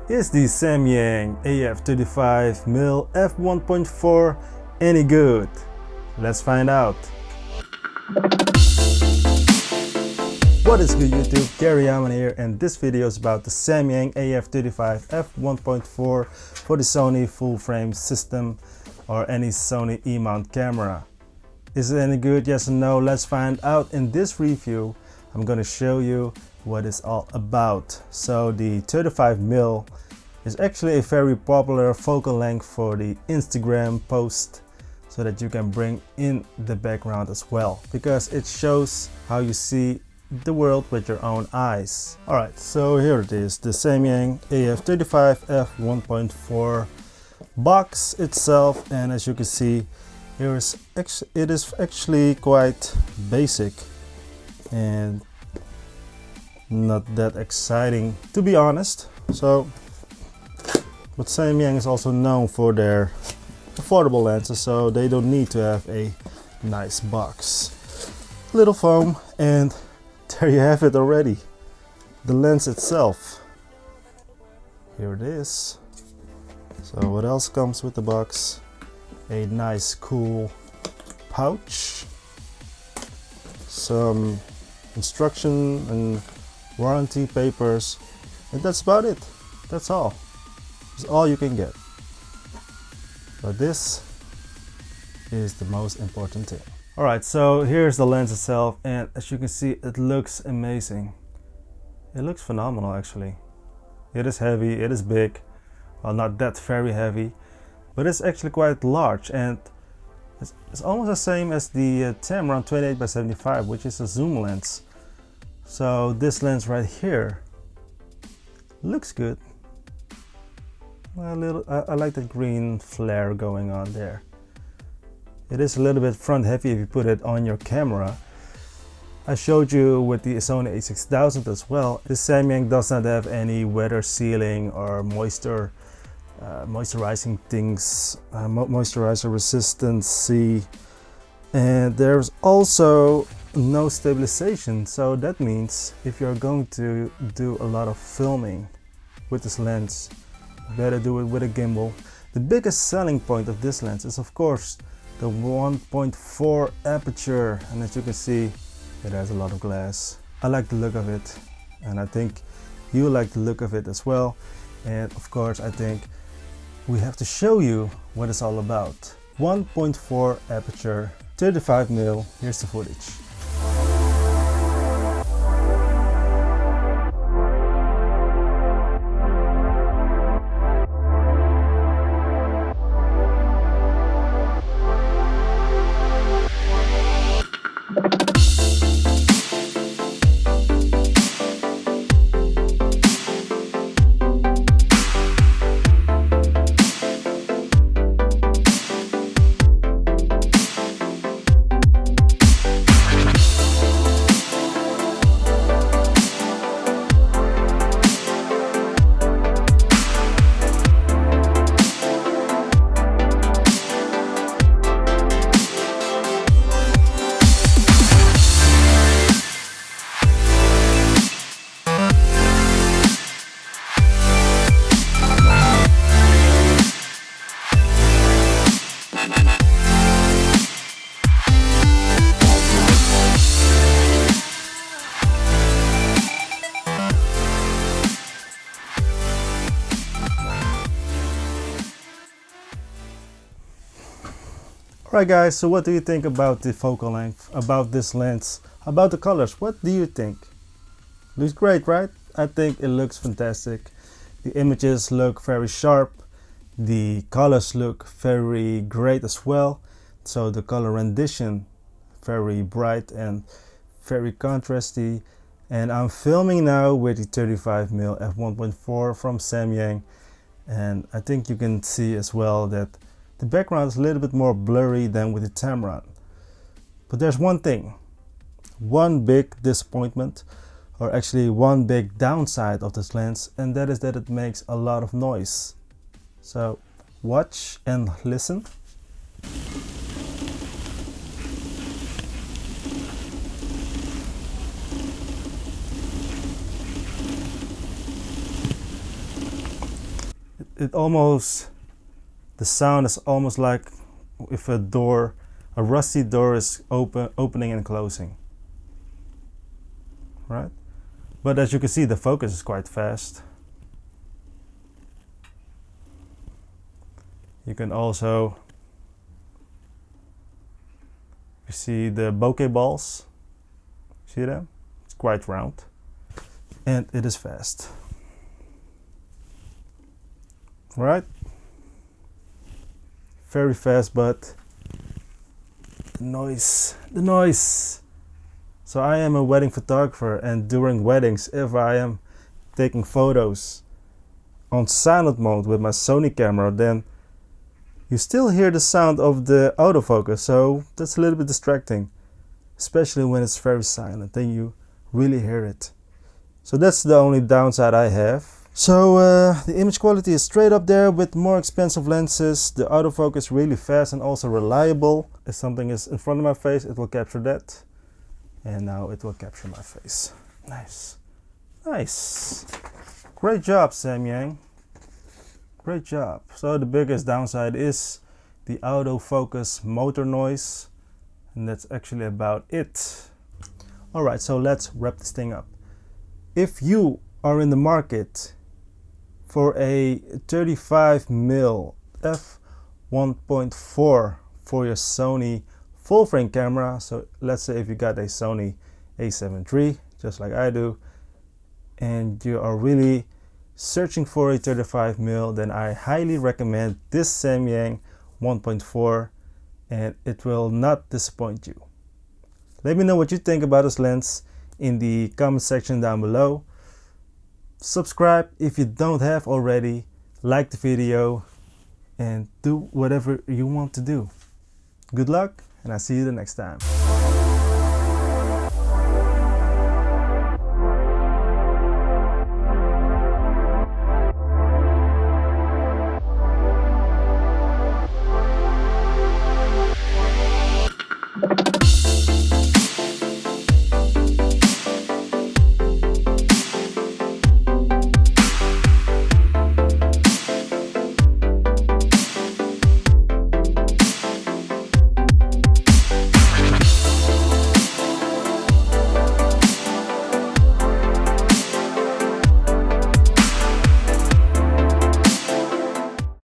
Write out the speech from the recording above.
Is the Samyang AF35mm F1.4 any good? Let's find out. What is good YouTube, Gary Yaman here, and this video is about the Samyang AF35 F1.4 for the Sony full frame system or any Sony E-Mount camera. Is it any good? Yes or no? Let's find out. In this review I'm going to show you what it's all about. So the 35mm is actually a very popular focal length for the Instagram post, so that you can bring in the background as well, because it shows how you see the world with your own eyes. Alright, so here it is, the Samyang AF35 F1.4 box itself, and as you can see, it is actually quite basic and not that exciting, to be honest. So, but Samyang is also known for their affordable lenses, so they don't need to have a nice box. Little foam, and there you have it already. The lens itself. Here it is. So what else comes with the box? A nice cool pouch, some instruction and warranty papers, and that's about it. That's all. It's all you can get. But this is the most important thing. Alright, so here's the lens itself, and as you can see, it looks amazing. It looks phenomenal actually. It is heavy, it is big. Well, not that very heavy, but it's actually quite large, and it's almost the same as the Tamron 28x75, which is a zoom lens. So this lens right here looks good. I like the green flare going on there. It is a little bit front heavy if you put it on your camera. I showed you with the Sony a6000 as well. The Samyang does not have any weather sealing or moisturizing things, moisturizer resistancy, and there's also no stabilization. So that means if you're going to do a lot of filming with this lens, you better do it with a gimbal. The biggest selling point of this lens is of course the 1.4 aperture, and as you can see, it has a lot of glass. I like the look of it, and I think you like the look of it as well. And of course, I think we have to show you what it's all about. 1.4 aperture, 35mm. Here's the footage. Alright guys, so what do you think about the focal length, about this lens, about the colors? What do you think? Looks great, right? I think it looks fantastic. The images look very sharp. The colors look very great as well. So the color rendition, very bright and very contrasty. And I'm filming now with the 35mm f1.4 from Samyang. And I think you can see as well that the background is a little bit more blurry than with the Tamron. But there's one thing, one big disappointment, or actually one big downside of this lens, and that is that it makes a lot of noise. So watch and listen. the sound is almost like if a rusty door is opening and closing, right? But as you can see, the focus is quite fast. You can also see the bokeh balls. See them? It's quite round. And it is fast. Right? Very fast, but the noise. So I am a wedding photographer, and during weddings, if I am taking photos on silent mode with my Sony camera, then you still hear the sound of the autofocus, so that's a little bit distracting, especially when it's very silent, then you really hear it. So that's the only downside I have. So the image quality is straight up there with more expensive lenses. The autofocus really fast and also reliable. If something is in front of my face, it will capture that. And now it will capture my face. Nice. Nice. Great job, Samyang. Great job. So the biggest downside is the autofocus motor noise. And that's actually about it. Alright, so let's wrap this thing up. If you are in the market for a 35mm F1.4 for your Sony full frame camera, so let's say if you got a Sony A7 III, just like I do, and you are really searching for a 35mm, then I highly recommend this Samyang 1.4, and it will not disappoint you. Let me know what you think about this lens in the comment section down below. Subscribe if you don't have already, like the video, and do whatever you want to do. Good luck, and I'll see you the next time.